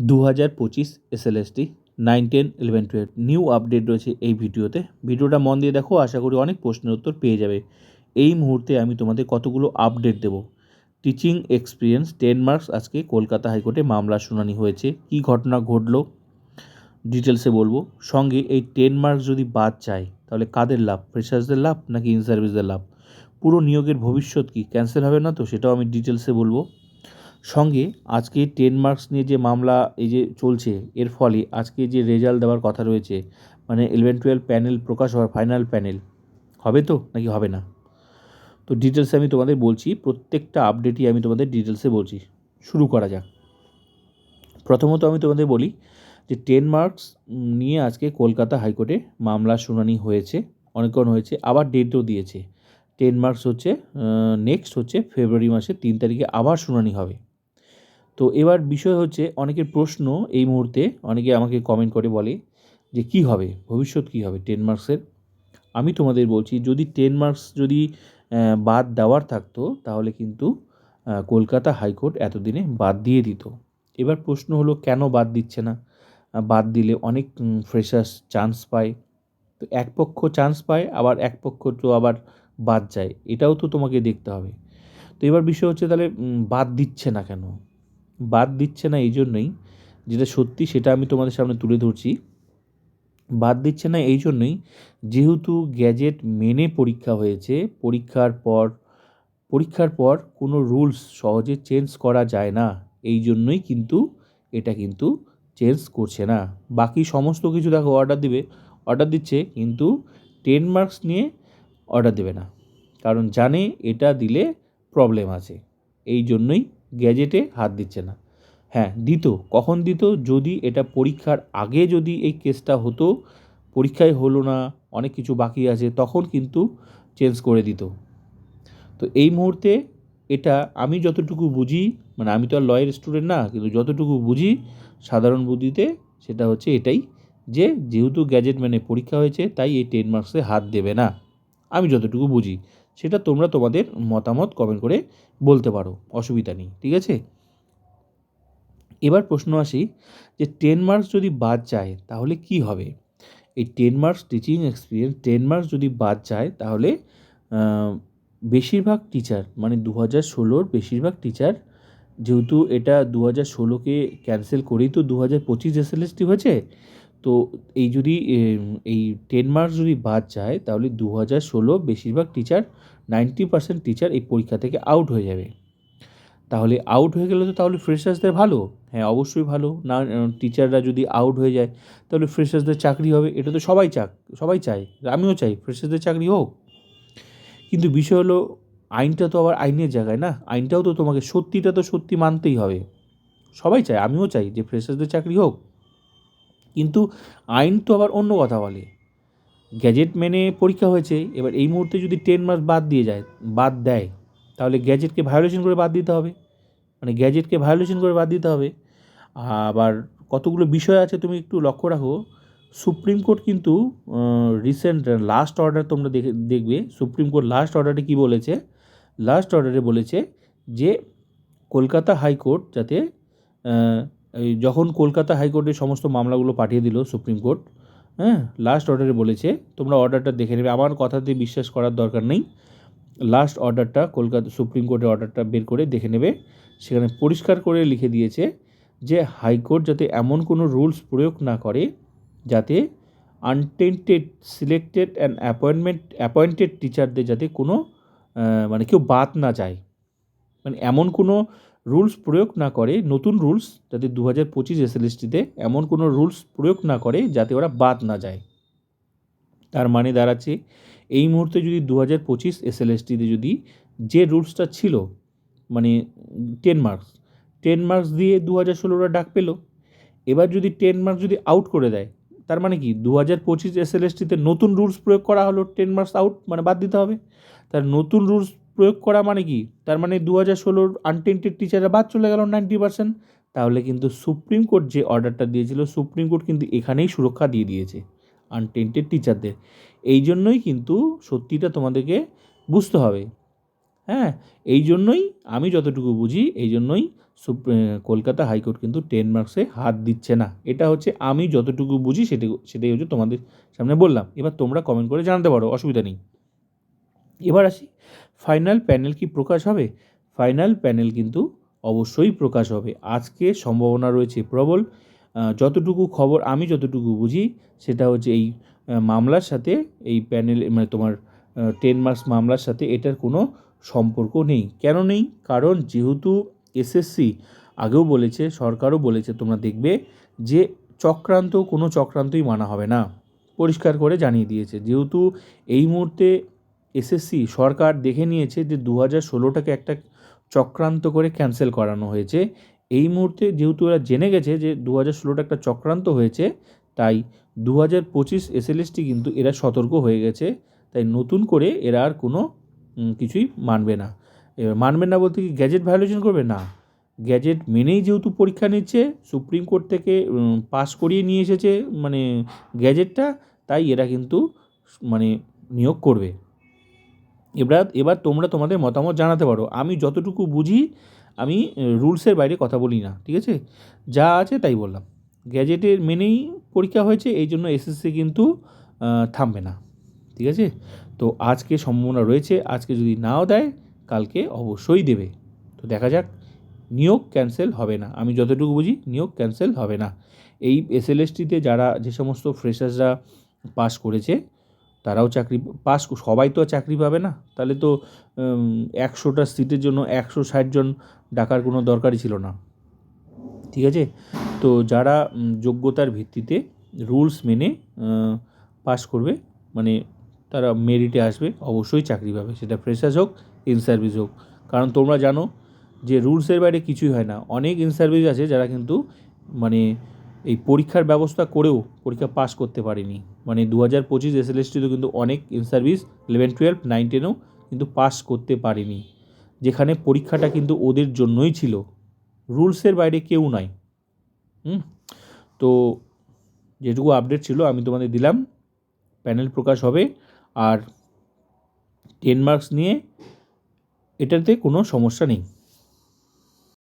2025 SLST 9, 10, 11, 12 new update রয়েছে এই ভিডিওতে। ভিডিওটা মন দিয়ে দেখো, আশা করি অনেক প্রশ্নের উত্তর পেয়ে যাবে। এই মুহূর্তে আমি তোমাদের কতগুলো আপডেট দেব। টিচিং এক্সপিরিয়েন্স 10 মার্কস আজকে কলকাতা হাইকোর্টে মামলা শুনানি হয়েছে। কি ঘটনা ঘটলো ডিটেলসে বলবো। সঙ্গে এই 10 মার্কস যদি বাদ যায় তাহলে কাদের লাভ, ফ্রেশার্সদের লাভ নাকি ইন সার্ভিসদের লাভ, পুরো নিয়োগের ভবিষ্যৎ কি, ক্যান্সেল হবে না তো, সেটাও আমি ডিটেলসে বলবো। সঙ্গে আজকে 10 মার্কস নিয়ে যে মামলা এই যে চলছে, এর ফলে আজকে যে রেজাল্ট দেওয়ার কথা রয়েছে, মানে 11-12 প্যানেল প্রকাশ হওয়ার ফাইনাল প্যানেল হবে তো নাকি হবে না, তো ডিটেলসে আমি তোমাদের বলছি। প্রত্যেকটা আপডেটই আমি তোমাদের ডিটেলসে বলছি। শুরু করা যাক। প্রথমত আমি তোমাদের বলি যে 10 মার্কস নিয়ে আজকে কলকাতা হাইকোর্টে মামলা শুনানি হয়েছে, অনেকক্ষণ হয়েছে, আবার ডেটও দিয়েছে। 10 মার্কস হচ্ছে নেক্সট হচ্ছে ফেব্রুয়ারি মাসের 3 তারিখে আবার শুনানি হবে। তো এবার বিষয় হচ্ছে, অনেকের প্রশ্ন এই মুহূর্তে, অনেকে আমাকে কমেন্ট করে বলে যে কি হবে, ভবিষ্যৎ কী হবে 10 মার্কসের। আমি তোমাদের বলছি, যদি 10 মার্কস যদি বাদ দেওয়ার থাকতো তাহলে কিন্তু কলকাতা হাইকোর্ট এতদিনে বাদ দিয়ে দিত। এবার প্রশ্ন হলো কেন বাদ দিচ্ছে না। বাদ দিলে অনেক ফ্রেশার্স চান্স পায়, তো এক পক্ষ চান্স পায়, আবার এক পক্ষ তো আবার বাদ যায়, এটাও তো তোমাকে দেখতে হবে। তো এবার বিষয় হচ্ছে তাহলে বাদ দিচ্ছে না কেন। বাদ দিচ্ছে না এই জন্যই, যেটা সত্যি সেটা আমি তোমাদের সামনে তুলে ধরছি। বাদ দিচ্ছে না এই জন্যই, যেহেতু গ্যাজেট মেনে পরীক্ষা হয়েছে, পরীক্ষার পর কোনো রুলস সহজে চেঞ্জ করা যায় না, এই জন্যই কিন্তু এটা কিন্তু চেঞ্জ করছে না। বাকি সমস্ত কিছু দেখো অর্ডার দিচ্ছে, কিন্তু 10 মার্কস নিয়ে অর্ডার দেবে না, কারণ জানে এটা দিলে প্রবলেম আছে, এই জন্যই গ্যাজেটে হাত দিচ্ছে না। হ্যাঁ, কখন দিত, যদি এটা পরীক্ষার আগে যদি এই কেসটা হতো, পরীক্ষায় হলো না, অনেক কিছু বাকি আছে, তখন কিন্তু চেঞ্জ করে দিত। তো এই মুহূর্তে এটা আমি যতটুকু বুঝি, মানে আমি তো আর লয়ের স্টুডেন্ট না, কিন্তু যতটুকু বুঝি সাধারণ বুদ্ধিতে, সেটা হচ্ছে এটাই, যে যেহেতু গ্যাজেট মেনে পরীক্ষা হয়েছে তাই এই 10 মার্কসে হাত দেবে না। আমি যতটুকু বুঝি সেটা তোমরা তোমাদের মতামত কমেন্ট করে বলতে পারো, অসুবিধা নেই, ঠিক আছে। এবার প্রশ্ন আসি যে 10 মার্কস যদি বাদ যায় তাহলে কি হবে। এই 10 মার্কস টিচিং এক্সপিরিয়েন্স 10 মার্কস যদি বাদ যায় তাহলে বেশিরভাগ টিচার, মানে 2016-র বেশিরভাগ টিচার, যেহেতু এটা 2016-কে ক্যান্সেল করেই তো 2025 এসএলএসটি হয়েছে, তো এই যদি এই 10 মার্কস যদি বাদ যায় তাহলে 2016 বেশিরভাগ টিচার, 90% টিচার এই পরীক্ষা থেকে আউট হয়ে যাবে। তাহলে আউট হয়ে গেলে তো তাহলে ফ্রেশার্সদের ভালো, হ্যাঁ অবশ্যই ভালো না। টিচাররা যদি আউট হয়ে যায় তাহলে ফ্রেশার্সদের চাকরি হবে, এটা তো সবাই চায়, আমিও চাই ফ্রেশার্সদের চাকরি হোক। কিন্তু বিষয় হলো, আইনটা তো আবার আইনের জায়গায় না, আইনটাও তো তোমাকে সত্যিটা তো সত্যি মানতেই হবে। সবাই চায়, আমিও চাই যে ফ্রেশার্সদের চাকরি হোক, কিন্তু আইন তো আবার অন্য কথা বলে। গ্যাজেট মেনে পরীক্ষা হয়েছে, এবার এই মুহূর্তে যদি 10 মার্কস বাদ দেয় তাহলে গ্যাজেটকে ভায়োলেশন করে বাদ দিতে হবে, আবার কতগুলো বিষয় আছে তুমি একটু লক্ষ্য রাখো। সুপ্রিম কোর্ট কিন্তু রিসেন্ট লাস্ট অর্ডার তোমরা দেখবে, সুপ্রিম কোর্ট লাস্ট অর্ডারে কী বলেছে, বলেছে যে কলকাতা হাইকোর্ট যাতে যখন কলকাতা হাইকোর্টের সমস্ত মামলাগুলো পাঠিয়ে দিল সুপ্রিম কোর্ট, হ্যাঁ, লাস্ট অর্ডারে বলেছে, তোমরা অর্ডারটা দেখে নেবে, আমার কথাতে বিশ্বাস করার দরকার নেই। লাস্ট অর্ডারটা, কলকাতা সুপ্রিম কোর্টের অর্ডারটা বের করে দেখে নেবে, সেখানে পরিষ্কার করে লিখে দিয়েছে যে হাইকোর্ট যাতে এমন কোনো রুলস প্রয়োগ না করে যাতে আনটেন্টেড সিলেক্টেড অ্যান্ড অ্যাপয়েন্টেড টিচারদের যাতে কোনো মানে কেউ বাদ না যায়, মানে এমন কোনো রুলস প্রয়োগ না করে, নতুন রুলস যাতে 2025 এসএলএসটিতে এমন কোনো রুলস প্রয়োগ না করে যাতে ওরা বাদ না যায়। তার মানে দাঁড়াচ্ছে, এই মুহূর্তে যদি 2025 এসএলএসটিতে যদি যে রুলসটা ছিল, মানে 10 মার্কস দিয়ে 2016-রা ডাক পেল, এবার যদি 10 মার্কস যদি আউট করে দেয়, তার মানে কি 2025 এসএলএসটিতে নতুন রুলস প্রয়োগ করা হলো, 10 মার্কস আউট মানে বাদ দিতে হবে। তার নতুন রুলস প্রয়োগ করা মানে কি, তার মানে 2016-র আনটেন্টেড টিচাররা বাদ চলে গেল 90%। তাহলে কিন্তু সুপ্রিম কোর্ট যে অর্ডারটা দিয়েছিল, সুপ্রিম কোর্ট কিন্তু এখানেই সুরক্ষা দিয়ে দিয়েছে আনটেন্টেড টিচারদের। এই জন্যই কিন্তু সত্যিটা তোমাদেরকে বুঝতে হবে হ্যাঁ, এই জন্যই আমি যতটুকু বুঝি এই জন্যই কলকাতা হাইকোর্ট কিন্তু 10 মার্কসে হাত দিচ্ছে না। এটা হচ্ছে আমি যতটুকু বুঝি সেটাই হচ্ছে তোমাদের সামনে বললাম। এবার তোমরা কমেন্ট করে জানাতে পারো, অসুবিধা নেই। এবার আসি, ফাইনাল প্যানেল কি প্রকাশ হবে? ফাইনাল প্যানেল কিন্তু অবশ্যই প্রকাশ হবে। আজকে সম্ভাবনা রয়েছে প্রবল। যতটুকু খবর আমি যতটুকু বুঝি সেটা হচ্ছে এই মামলার সাথে এই প্যানেল মানে তোমার 10 মার্কস মামলার সাথে এটার কোনো সম্পর্ক নেই। কেন নেই? কারণ যেহেতু এসএসসি আগেও বলেছে, সরকারও বলেছে, তোমরা দেখবে যে কোনো চক্রান্তই মানা হবে না। পরিষ্কার করে জানিয়ে দিয়েছে। যেহেতু এই মুহূর্তে এসএসসি সরকার দেখে নিয়েছে যে 2016টাকে একটা চক্রান্ত করে ক্যান্সেল করানো হয়েছে। এই মুহূর্তে যেহেতু এরা জেনে গেছে যে 2016টা একটা চক্রান্ত হয়েছে, তাই 2025 এসএলএসটি কিন্তু এরা সতর্ক হয়ে গেছে। তাই নতুন করে এরা আর কোনো কিছুই মানবে না। এবার মানবে না বলতে কি গ্যাজেট ভায়োলেশন করবে? না, গ্যাজেট মেনেই যেহেতু পরীক্ষা নিচ্ছে, সুপ্রিম কোর্ট থেকে পাস করিয়ে নিয়ে এসেছে মানে গ্যাজেটটা, তাই এরা কিন্তু মানে নিয়োগ করবে। এবার তোমরা তোমাদের মতামত জানাতে পারো। আমি যতটুকু বুঝি আমি রুলসের বাইরে কথা বলি না, ঠিক আছে? যা আছে তাই বললাম। গ্যাজেটের মেনেই পরীক্ষা হয়েছে, এই জন্য এসএসসি কিন্তু থামবে না, ঠিক আছে? তো আজকে সম্ভাবনা রয়েছে, আজকে যদি নাও দেয় কালকে অবশ্যই দেবে। তো দেখা যাক। নিয়োগ ক্যান্সেল হবে না, আমি যতটুকু বুঝি নিয়োগ ক্যান্সেল হবে না। এই এসএলএসটিতে যে সমস্ত ফ্রেশার্সরা পাস করেছে তারাও সবাই তো চাকরি পাবে না। তাহলে তো 100টা সিটের জন্য 160 জন ডাকার কোনো দরকারই ছিল না, ঠিক আছে? তো যারা যোগ্যতার ভিত্তিতে রুলস মেনে পাস করবে, মানে তারা মেরিটে আসবে, অবশ্যই চাকরি পাবে, সেটা ফ্রেশার্স হোক, ইন সার্ভিস হোক। কারণ তোমরা জানো যে রুলসের বাইরে কিছুই হয় না। অনেক ইন সার্ভিস আছে যারা কিন্তু মানে এই পরীক্ষার ব্যবস্থা করেও পরীক্ষা পাস করতে পারেনি। মানে 2025 এসএলএসটিতেও কিন্তু অনেক ইন সার্ভিস 11, 12, 9, 10এও কিন্তু পাস করতে পারেনি, যেখানে পরীক্ষাটা কিন্তু ওদের জন্যই ছিল, রুলসের বাইরে কেউ নয়। তো যেটুকু আপডেট ছিল আমি তোমাদের দিলাম। প্যানেল প্রকাশ হবে, আর 10 মার্কস নিয়ে এটাতে কোনো সমস্যা নেই।